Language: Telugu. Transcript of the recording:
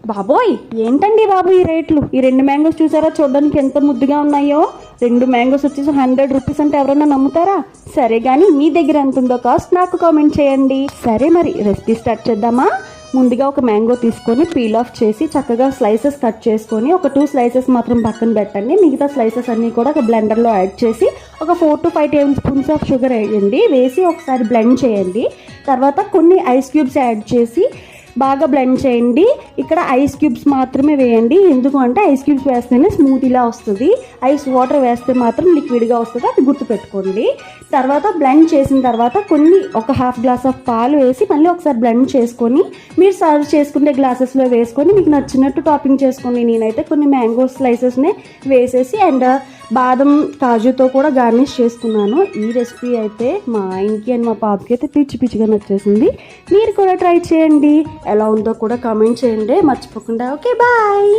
బాబోయ్, ఏంటండి బాబు ఈ రేట్లు? ఈ 2 మ్యాంగోస్ చూసారా, చూడడానికి ఎంత ముద్దుగా ఉన్నాయో. 2 మ్యాంగోస్ వచ్చేసి 100 రూపీస్ అంటే ఎవరైనా నమ్ముతారా? సరే కానీ మీ దగ్గర ఎంత ఉందో కాస్ట్ నాకు కామెంట్ చేయండి. సరే మరి రెసిపీ స్టార్ట్ చేద్దామా? ముందుగా ఒక మ్యాంగో తీసుకొని పీల్ ఆఫ్ చేసి చక్కగా స్లైసెస్ కట్ చేసుకొని ఒక 2 స్లైసెస్ మాత్రం పక్కన పెట్టండి. మిగతా స్లైసెస్ అన్నీ కూడా ఒక బ్లెండర్లో యాడ్ చేసి ఒక 4 to 5 table spoons of sugar వేయండి. వేసి ఒకసారి బ్లెండ్ చేయండి. తర్వాత కొన్ని ఐస్ క్యూబ్స్ యాడ్ చేసి బాగా బ్లెండ్ చేయండి. ఇక్కడ ఐస్ క్యూబ్స్ మాత్రమే వేయండి, ఎందుకు అంటే ఐస్ క్యూబ్స్ వేస్తేనే స్మూతీలా వస్తుంది. ఐస్ వాటర్ వేస్తే మాత్రం లిక్విడ్గా వస్తుంది, అది గుర్తుపెట్టుకోండి. తర్వాత బ్లెండ్ చేసిన తర్వాత ఒక ½ గ్లాస్ ఆఫ్ పాలు వేసి మళ్ళీ ఒకసారి బ్లెండ్ చేసుకొని మీరు సర్వ్ చేసుకునే గ్లాసెస్లో వేసుకొని మీకు నచ్చినట్టు టాపింగ్ చేసుకోండి. నేనైతే కొన్ని మ్యాంగో స్లైసెస్ని వేసేసి అండ్ బాదం కాజుతో కూడా గార్నిష్ చేసుకున్నాను. ఈ రెసిపీ అయితే మా ఆయనకి అండ్ మా పాపకి అయితే పిచ్చిగా నచ్చేసింది. మీరు కూడా ట్రై చేయండి, ఎలా ఉందో కూడా కామెంట్ చేయండి మర్చిపోకుండా. Okay, bye.